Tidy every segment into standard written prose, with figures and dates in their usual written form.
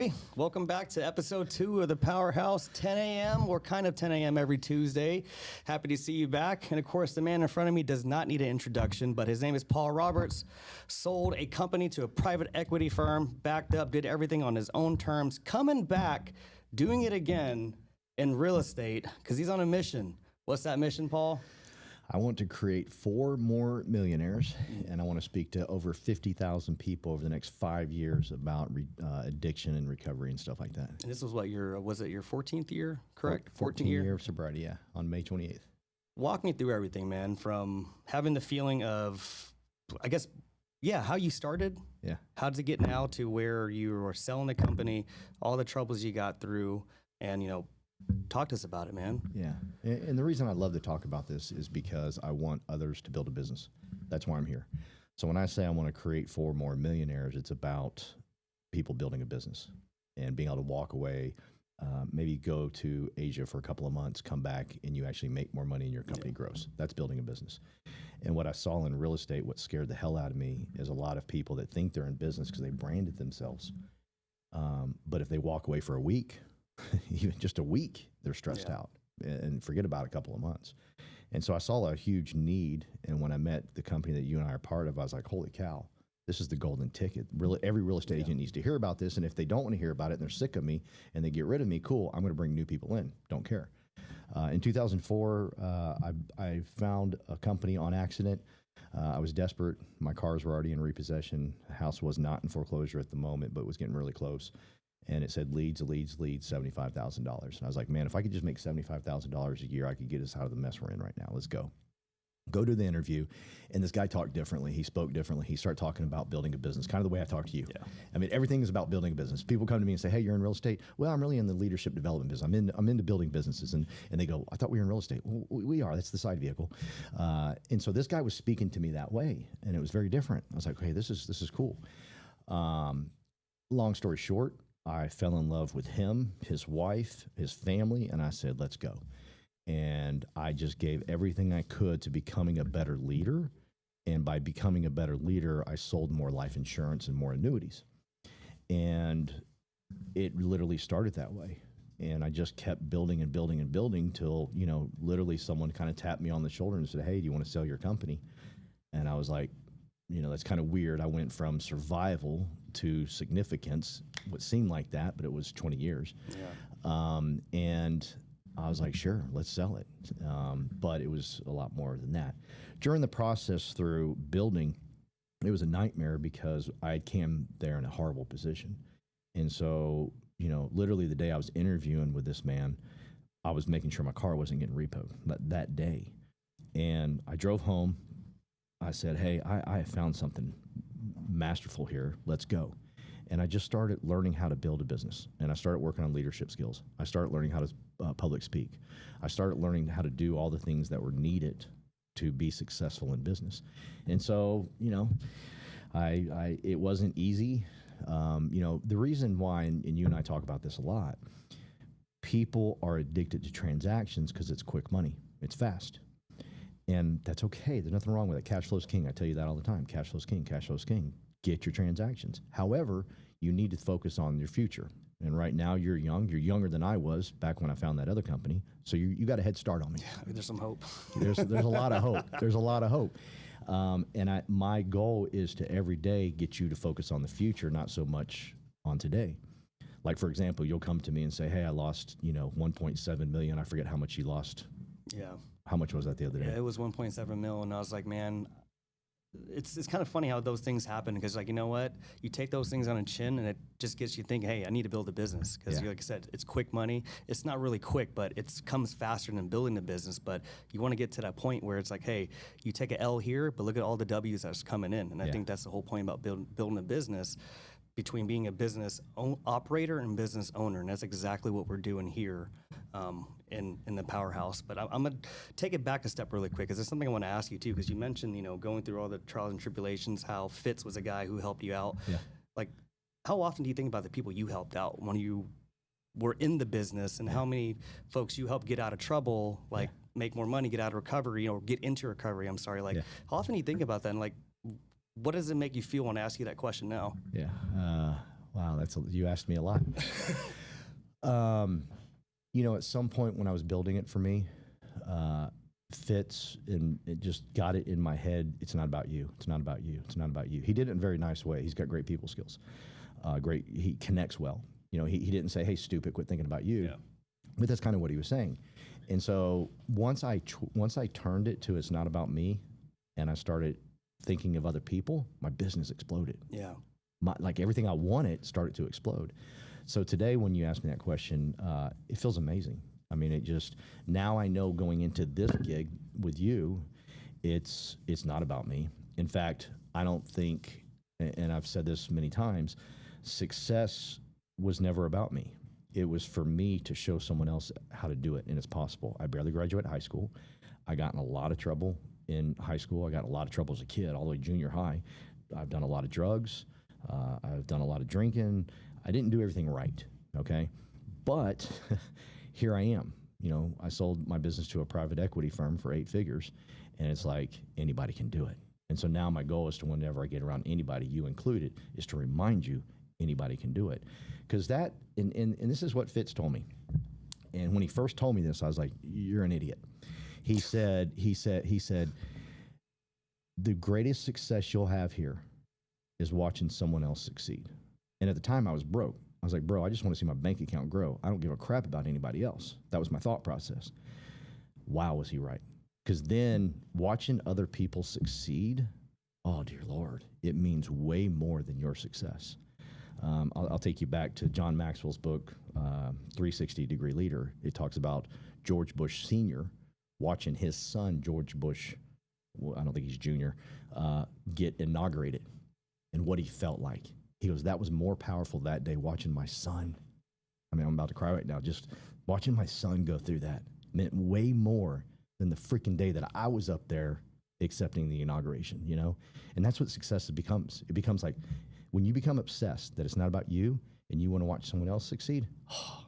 Hey, welcome back to episode 2 of the Powerhouse, 10 a.m. or kind of 10 a.m. every Tuesday. Happy to see you back. And of course, the man in front of me does not need an introduction, but his name is Paul Roberts. Sold a company to a private equity firm, backed up, did everything on his own terms, coming back, doing it again in real estate because he's on a mission. What's that mission, Paul? I want to create 4 more millionaires, and I want to speak to over 50,000 people over the next 5 years about addiction and recovery and stuff like that. And this was what, was it your 14th year, correct? 14 year of sobriety, yeah, on May 28th. Walk me through everything, man, from having the feeling of, I guess, yeah, how you started. Yeah. How does it get now to where you were selling the company, all the troubles you got through, and, talk to us about it, man. Yeah. And the reason I love to talk about this is because I want others to build a business. That's why I'm here. So when I say I want to create 4 more millionaires, it's about people building a business and being able to walk away, maybe go to Asia for a couple of months, come back, and you actually make more money and your company grows. That's building a business. And what I saw in real estate, what scared the hell out of me is a lot of people that think they're in business because they branded themselves. But if they walk away for a week, even just a week, they're stressed out and forget about a couple of months. And so I saw a huge need. And when I met the company that you and I are part of, I was like, holy cow, this is the golden ticket. Really, every real estate agent needs to hear about this. And if they don't want to hear about it and they're sick of me and they get rid of me, cool, I'm going to bring new people in. Don't care. In 2004, I found a company on accident. I was desperate. My cars were already in repossession. The house was not in foreclosure at the moment, but was getting really close. And it said leads, $75,000. And I was like, man, if I could just make $75,000 a year, I could get us out of the mess we're in right now. Let's go. Go to the interview. And this guy talked differently. He spoke differently. He started talking about building a business, kind of the way I talk to you. Yeah. I mean, everything is about building a business. People come to me and say, hey, you're in real estate. Well, I'm really in the leadership development business. I'm into building businesses. And they go, I thought we were in real estate. Well, we are. That's the side vehicle. And so this guy was speaking to me that way. And it was very different. I was like, hey, this is cool. Long story short, I fell in love with him, his wife, his family, and I said, let's go. And I just gave everything I could to becoming a better leader. And by becoming a better leader, I sold more life insurance and more annuities. And it literally started that way. And I just kept building and building and building till, literally someone kind of tapped me on the shoulder and said, hey, do you want to sell your company? And I was like, that's kind of weird. I went from survival to significance, what seemed like that, but it was 20 years. Yeah. And I was like, sure, let's sell it. But it was a lot more than that. During the process through building, it was a nightmare because I came there in a horrible position. And so, literally the day I was interviewing with this man, I was making sure my car wasn't getting repoed that day. And I drove home. I said, hey, I have found something masterful here. Let's go. And I just started learning how to build a business. And I started working on leadership skills. I started learning how to public speak. I started learning how to do all the things that were needed to be successful in business. And so, it wasn't easy. The reason why, and you and I talk about this a lot, people are addicted to transactions because it's quick money. It's fast. And that's okay. There's nothing wrong with it. Cash flow's king. I tell you that all the time. Cash flow's king. Cash flow's king. Get your transactions. However, you need to focus on your future. And right now you're young. You're younger than I was back when I found that other company. So you got a head start on me. Yeah, there's some hope. There's a lot of hope. There's a lot of hope. And my goal is to every day get you to focus on the future, not so much on today. Like, for example, you'll come to me and say, hey, I lost, 1.7 million. I forget how much you lost. Yeah. How much was that the other day? Yeah, it was 1.7 mil. And I was like, man, it's kind of funny how those things happen because, like, you know what? You take those things on a chin and it just gets you thinking, hey, I need to build a business because, like I said, it's quick money. It's not really quick, but it comes faster than building a business. But you want to get to that point where it's like, hey, you take an L here, but look at all the W's that's coming in. And I think that's the whole point about building a business, between being a business operator and business owner. And that's exactly what we're doing here in the Powerhouse. But I'm going to take it back a step really quick because there's something I want to ask you too, because you mentioned, going through all the trials and tribulations, how Fitz was a guy who helped you out. Yeah. Like, how often do you think about the people you helped out when you were in the business, and how many folks you helped get out of trouble, like make more money, get out of recovery, or get into recovery? I'm sorry. Like, how often do you think about that? And like, what does it make you feel when I ask you that question now? Yeah. Wow, you asked me a lot. You know, at some point when I was building it for me, Fitz, and it just got it in my head. It's not about you. It's not about you. It's not about you. He did it in a very nice way. He's got great people skills. He connects well. You know, he didn't say, "Hey, stupid, quit thinking about you." Yeah. But that's kind of what he was saying. And so once I turned it to it's not about me, and I started thinking of other people, my business exploded. Yeah. Like everything I wanted started to explode. So today, when you ask me that question, it feels amazing. I mean, now I know going into this gig with you, it's not about me. In fact, I don't think, and I've said this many times, success was never about me. It was for me to show someone else how to do it, and it's possible. I barely graduated high school. I got in a lot of trouble in high school. I got in a lot of trouble as a kid, all the way junior high. I've done a lot of drugs. I've done a lot of drinking. I didn't do everything right, okay? But here I am. You know, I sold my business to a private equity firm for 8 figures, and it's like anybody can do it. And so now my goal is to, whenever I get around anybody, you included, is to remind you anybody can do it. Because that, and this is what Fitz told me. And when he first told me this, I was like, you're an idiot. He said, the greatest success you'll have here is watching someone else succeed. And at the time I was broke. I was like, bro, I just want to see my bank account grow. I don't give a crap about anybody else. That was my thought process. Wow, was he right? Because then watching other people succeed, oh, dear Lord, it means way more than your success. I'll take you back to John Maxwell's book, 360-Degree Leader. It talks about George Bush Sr. watching his son, George Bush, well, I don't think he's junior, get inaugurated and what he felt like. He goes, that was more powerful that day watching my son. I mean, I'm about to cry right now. Just watching my son go through that meant way more than the freaking day that I was up there accepting the inauguration, you know? And that's what success becomes. It becomes like when you become obsessed that it's not about you and you want to watch someone else succeed, oh,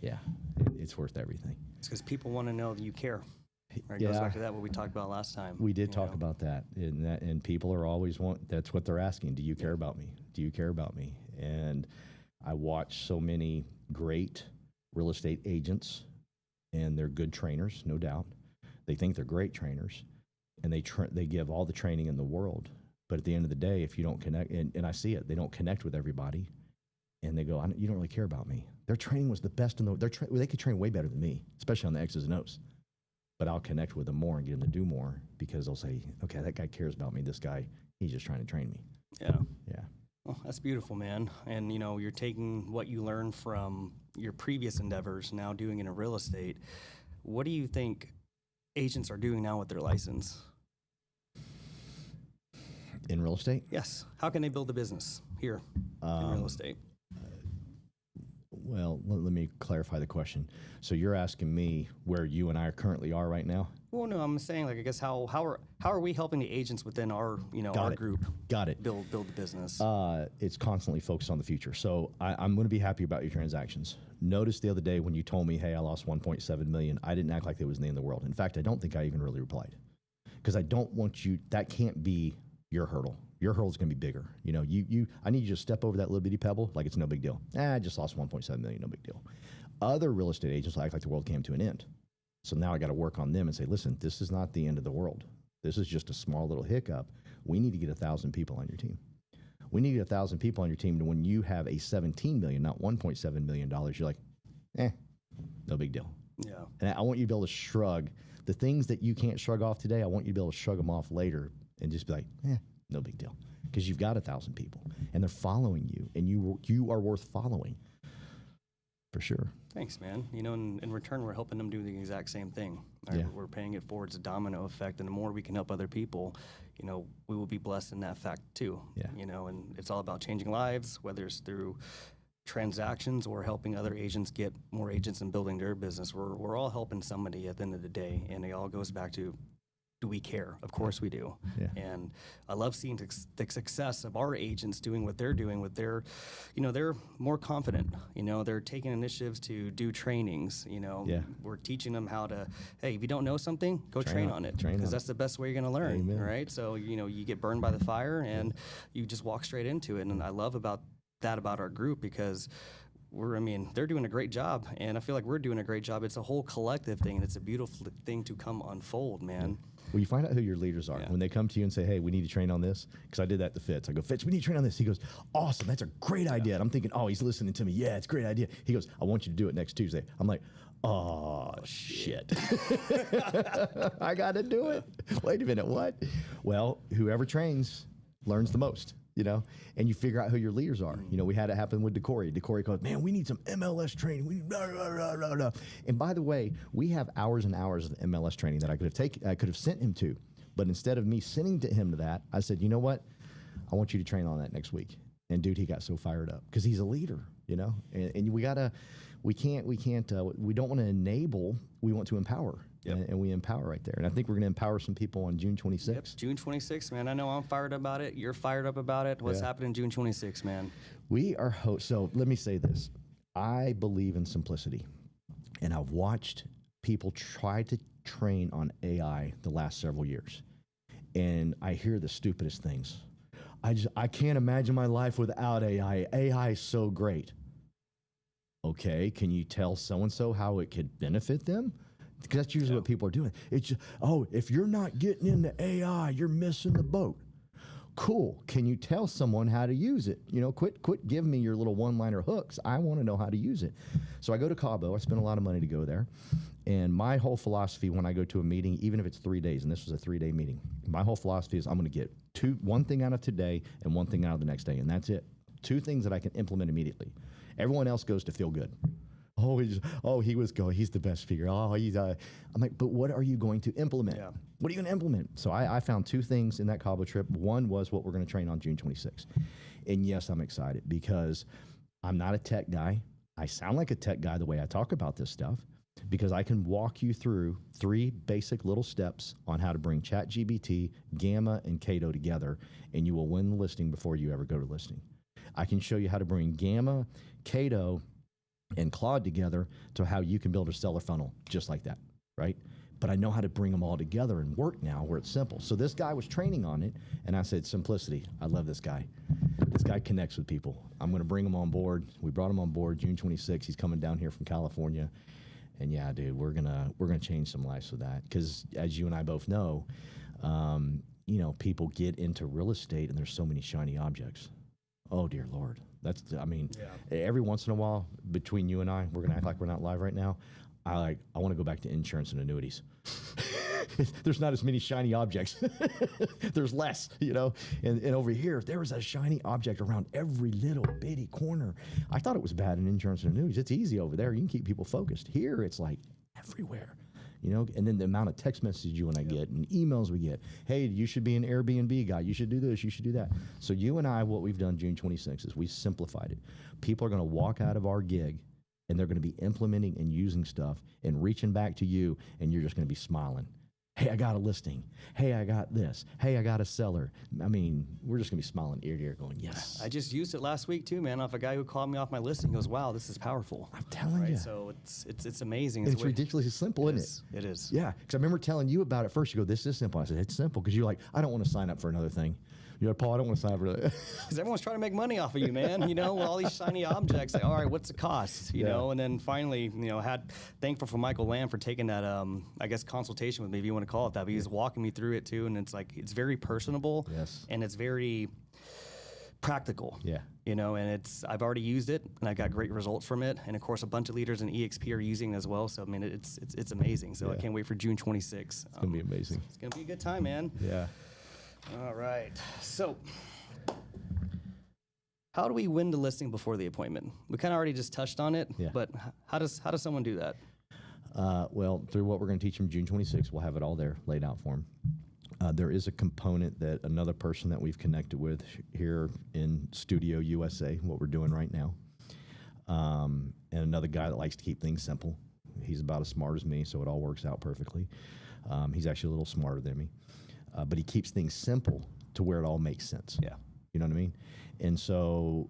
yeah, it's worth everything. It's because people want to know that you care. Right, yeah. Goes back to that, what we talked about last time. We did talk about that, and people are always that's what they're asking. Do you care about me? Do you care about me? And I watch so many great real estate agents, and they're good trainers, no doubt. They think they're great trainers, and they give all the training in the world. But at the end of the day, if you don't connect, and I see it, they don't connect with everybody, and they go, you don't really care about me. Their training was the best in the world. They could train way better than me, especially on the X's and O's. But I'll connect with them more and get them to do more because they'll say, okay, that guy cares about me. This guy, he's just trying to train me. Yeah. Yeah. Well, that's beautiful, man. And, you know, you're taking what you learned from your previous endeavors, now doing it in real estate. What do you think agents are doing now with their license? In real estate? Yes. How can they build a business here in real estate? Well, let me clarify the question. So you're asking me where you and I currently are right now? Well, no, I'm saying, like, I guess how are we helping the agents within our, you know, our group? Got it. Build the business. It's constantly focused on the future. So I'm going to be happy about your transactions. Notice the other day when you told me, hey, I lost 1.7 million. I didn't act like it was the end of the world. In fact, I don't think I even really replied because I don't want you. That can't be your hurdle. Your hurdle is going to be bigger. You know, I need you to step over that little bitty pebble like it's no big deal. I just lost 1.7 million, no big deal. Other real estate agents act like the world came to an end. So now I got to work on them and say, listen, this is not the end of the world. This is just a small little hiccup. We need to get 1,000 people on your team. We need to get 1,000 people on your team. And when you have a 17 million, not 1.7 million dollars, you're like, no big deal. Yeah. And I want you to be able to shrug the things that you can't shrug off today. I want you to be able to shrug them off later and just be like, no big deal, because you've got 1,000 people and they're following you, and you are worth following for sure. Thanks, man. You know, in return, we're helping them do the exact same thing. Right? Yeah. We're paying it forward. It's a domino effect, and the more we can help other people, you know, we will be blessed in that fact too. Yeah. You know, and it's all about changing lives, whether it's through transactions or helping other agents get more agents and building their business. We're all helping somebody at the end of the day, and it all goes back to, do we care? Of course we do. Yeah. And I love seeing the success of our agents doing what they're doing with their, you know, they're more confident. You know, they're taking initiatives to do trainings. You know, we're teaching them how to, hey, if you don't know something, go train on it. Because that's the best way you're going to learn. Amen. Right? So, you know, you get burned by the fire and you just walk straight into it. And I love about that about our group because I mean, they're doing a great job, and I feel like we're doing a great job. It's a whole collective thing, and it's a beautiful thing to come unfold, man. Well, you find out who your leaders are when they come to you and say, hey, we need to train on this. Because I did that to Fitz. I go, Fitz, we need to train on this. He goes, awesome. That's a great idea. And I'm thinking, oh, he's listening to me. Yeah, it's a great idea. He goes, I want you to do it next Tuesday. I'm like, oh, shit. I got to do it. Wait a minute, what? Well, whoever trains learns the most. You know, and you figure out who your leaders are. You know, we had it happen with Decory. Decory goes, man, we need some MLS training. We need blah, blah, blah, blah, blah. And by the way, we have hours and hours of MLS training that I could have sent him to. But instead of me sending him to that, I said, you know what? I want you to train on that next week. And dude, he got so fired up because he's a leader, you know, and we don't want to enable, we want to empower. Yep. And we empower right there. And I think we're going to empower some people on June 26th. Yep. June 26th, man. I know I'm fired up about it. You're fired up about it. What's happening June 26th, man? We are so let me say this. I believe in simplicity. And I've watched people try to train on AI the last several years. And I hear the stupidest things. I can't imagine my life without AI. AI is so great. Okay, can you tell so-and-so how it could benefit them? Because that's usually what people are doing. It's just, oh, if you're not getting into AI, you're missing the boat. Cool. Can you tell someone how to use it? You know, quit giving me your little one-liner hooks. I want to know how to use it. So I go to Cabo. I spend a lot of money to go there. And my whole philosophy when I go to a meeting, even if it's 3 days, and this was a 3-day meeting, my whole philosophy is I'm going to get one thing out of today and one thing out of the next day, and that's it. 2 things that I can implement immediately. Everyone else goes to feel good. He's the best speaker. I'm like, but what are you going to implement? Yeah. What are you going to implement? So I found 2 things in that Cabo trip. One was what we're going to train on June 26th. And yes, I'm excited because I'm not a tech guy. I sound like a tech guy the way I talk about this stuff because I can walk you through 3 basic little steps on how to bring ChatGPT, Gamma, and Cabo together, and you will win the listing before you ever go to listing. I can show you how to bring Gamma, Cabo, and Claude together to how you can build a seller funnel just like that, right? But I know how to bring them all together and work now where it's simple. So this guy was training on it, and I said, simplicity. I love this guy. This guy connects with people. I'm going to bring him on board. We brought him on board June 26th. He's coming down here from California. And yeah, dude, we're gonna change some lives with that. Because as you and I both know, you know, people get into real estate and there's so many shiny objects. Oh, dear Lord. Every once in a while, between you and I, we're going to act like we're not live right now. I want to go back to insurance and annuities. There's not as many shiny objects. There's less, you know. And over here, there was a shiny object around every little bitty corner. I thought it was bad in insurance and annuities. It's easy over there. You can keep people focused. Here, it's like everywhere. You know, and then the amount of text messages you and I get and emails we get. Hey, you should be an Airbnb guy. You should do this. You should do that. So you and I, what we've done June 26th is we simplified it. People are going to walk out of our gig and they're going to be implementing and using stuff and reaching back to you, and you're just going to be smiling. Hey, I got a listing. Hey, I got this. Hey, I got a seller. I mean, we're just going to be smiling ear to ear going, yes. I just used it last week too, man, off a guy who called me off my listing. He goes, wow, this is powerful. I'm telling you. So it's amazing. It's ridiculously simple, isn't it? It is. Yeah, because I remember telling you about it first. You go, this is simple. I said, it's simple because you're like, I don't want to sign up for another thing. You're like, Paul, I don't want to sign up for that. Because everyone's trying to make money off of you, man. You know, with all these shiny objects. Like, all right, what's the cost? You know, and then finally, you know, thankful for Michael Lamb for taking that, I guess, consultation with me, if you want to call it that. But he's walking me through it too, and it's like it's very personable. Yes. And it's very practical. Yeah. You know, and I've already used it, and I got great results from it. And of course, a bunch of leaders in EXP are using it as well. So I mean, it's amazing. So I can't wait for June 26th. It's gonna be amazing. It's gonna be a good time, man. Yeah. All right. So, how do we win the listing before the appointment? We kind of already just touched on it, but how does someone do that? Well, through what we're going to teach them June 26th, we'll have it all there laid out for them. There is a component that another person that we've connected with here in Studio USA, what we're doing right now, and another guy that likes to keep things simple. He's about as smart as me, so it all works out perfectly. He's actually a little smarter than me. But he keeps things simple to where it all makes sense. Yeah. You know what I mean? And so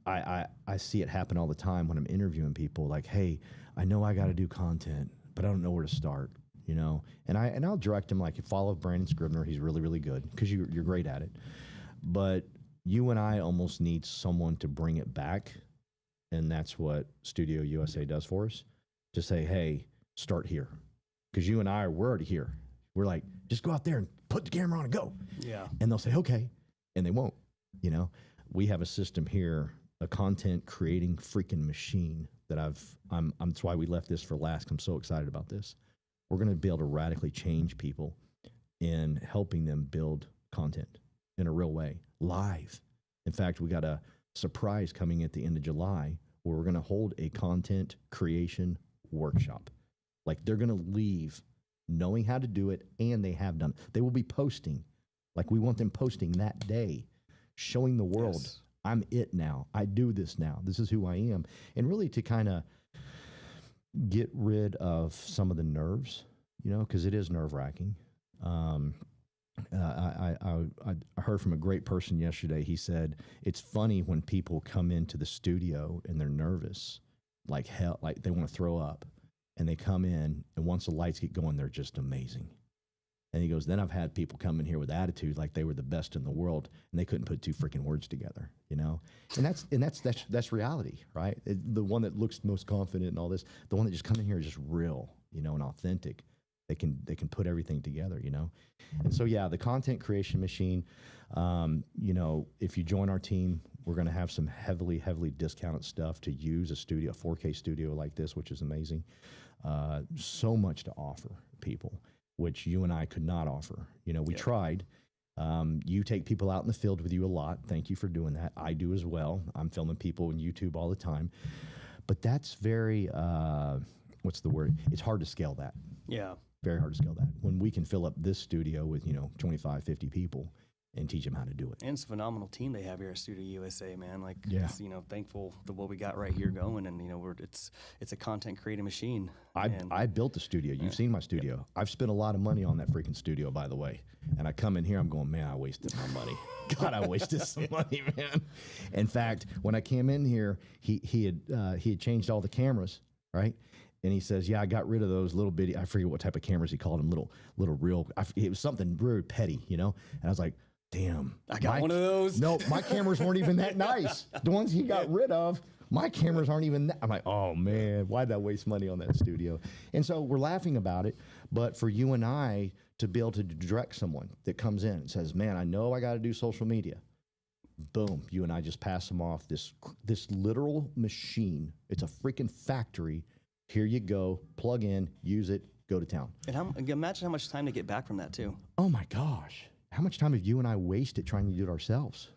I see it happen all the time when I'm interviewing people like, hey, I know I got to do content, but I don't know where to start, you know? And I'll direct them like, follow Brandon Scribner. He's really, really good because you're great at it. But you and I almost need someone to bring it back. And that's what Studio USA does for us, to say, hey, start here. Because you and I, we're already here. We're like, just go out there and put the camera on and go. Yeah. And they'll say, okay. And they won't. You know, we have a system here, a content creating freaking machine that that's why we left this for last. I'm so excited about this. We're going to be able to radically change people in helping them build content in a real way, live. In fact, we got a surprise coming at the end of July where we're going to hold a content creation workshop. Like, they're going to leave knowing how to do it, and they have done it. They will be posting. Like, we want them posting that day, showing the world, yes, I'm it now. I do this now. This is who I am. And really to kind of get rid of some of the nerves, you know, because it is nerve-wracking. I heard from a great person yesterday. He said, it's funny when people come into the studio and they're nervous, like hell, like they want to throw up, and they come in, and once the lights get going, they're just amazing. And he goes, then I've had people come in here with attitude like they were the best in the world, and they couldn't put two freaking words together, you know? And that's reality, right? The one that looks most confident and all this, the one that just come in here is just real, you know, and authentic. They can put everything together, you know? And so, yeah, the content creation machine, you know, if you join our team, we're going to have some heavily discounted stuff to use, a 4K studio like this, which is amazing. So much to offer people, which you and I could not offer. You know, we tried. You take people out in the field with you a lot. Thank you for doing that. I do as well. I'm filming people on YouTube all the time. But that's very, what's the word? It's hard to scale that. Yeah. Very hard to scale that. When we can fill up this studio with, you know, 25, 50 people and teach them how to do it. And it's a phenomenal team they have here at Studio USA, man. Like, it's, you know, thankful to what we got right here going, and you know, it's a content creating machine. I built the studio. You've seen my studio. I've spent a lot of money on that freaking studio, by the way. And I come in here, I'm going, man, I wasted my money. God, I wasted some money, man. In fact, when I came in here, he had changed all the cameras, right? And he says, yeah, I got rid of those little bitty, I forget what type of cameras he called them, little real, it was something very petty, you know? And I was like, damn. I got one of those. No, my cameras weren't even that nice. The ones he got rid of, my cameras aren't even that. I'm like, oh man, why'd I waste money on that studio? And so we're laughing about it, but for you and I to be able to direct someone that comes in and says, man, I know I got to do social media. Boom, you and I just pass them off this literal machine. It's a freaking factory. Here you go, plug in, use it, go to town. And imagine how much time to get back from that too. Oh my gosh. How much time have you and I wasted trying to do it ourselves?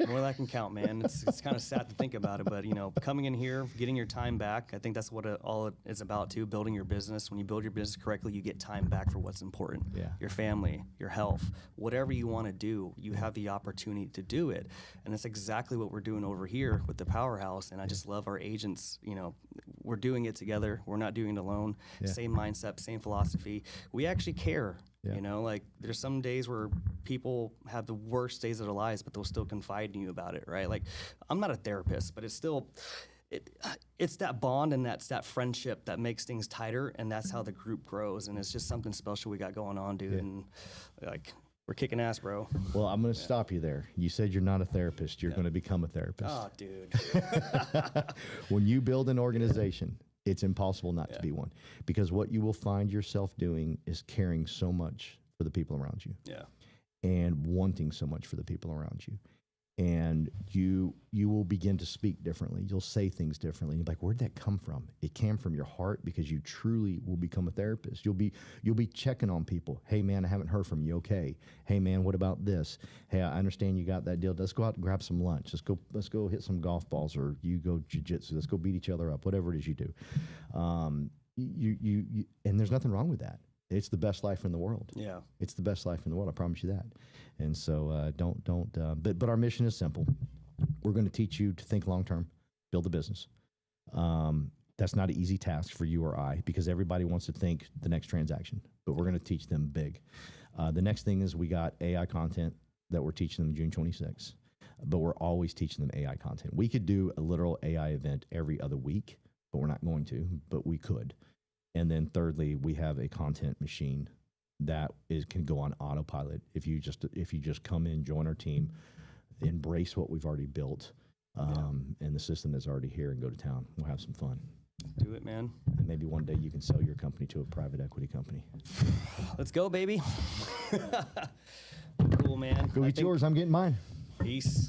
More than I can count, man. It's kind of sad to think about it, but you know, coming in here, getting your time back, I think that's what all it is about too, building your business. When you build your business correctly, you get time back for what's important. Yeah. Your family, your health, whatever you want to do, you have the opportunity to do it. And that's exactly what we're doing over here with the Powerhouse. And I just love our agents, you know, we're doing it together. We're not doing it alone. Yeah. Same mindset, same philosophy. We actually care. Yeah. You know, like there's some days where people have the worst days of their lives, but they'll still confide in you about it, right? Like, I'm not a therapist, but it's still, it's that bond and that's that friendship that makes things tighter, and that's how the group grows. And it's just something special we got going on, dude. Yeah. And like, we're kicking ass, bro. Well, I'm going to stop you there. You said you're not a therapist. You're going to become a therapist. Oh, dude. When you build an organization, it's impossible not to be one, because what you will find yourself doing is caring so much for the people around you. Yeah. And wanting so much for the people around you. And you will begin to speak differently. You'll say things differently. You'll be like, where'd that come from? It came from your heart, because you truly will become a therapist. You'll be checking on people. Hey man, I haven't heard from you. Okay. Hey man, what about this? Hey, I understand you got that deal. Let's go out and grab some lunch. Let's go hit some golf balls, or you go jiu-jitsu. Let's go beat each other up. Whatever it is you do. And there's nothing wrong with that. It's the best life in the world. Yeah. It's the best life in the world. I promise you that. And so but our mission is simple. We're going to teach you to think long-term, build a business. That's not an easy task for you or I, because everybody wants to think the next transaction, but we're going to teach them big. The next thing is we got AI content that we're teaching them June 26th, but we're always teaching them AI content. We could do a literal AI event every other week, but we're not going to, but we could. And then thirdly, we have a content machine that can go on autopilot if you just come in, join our team, embrace what we've already built, and the system that's already here, and go to town. We'll have some fun. Do it, man. And maybe one day you can sell your company to a private equity company. Let's go, baby. Cool, man. Go get yours. I'm getting mine. Peace.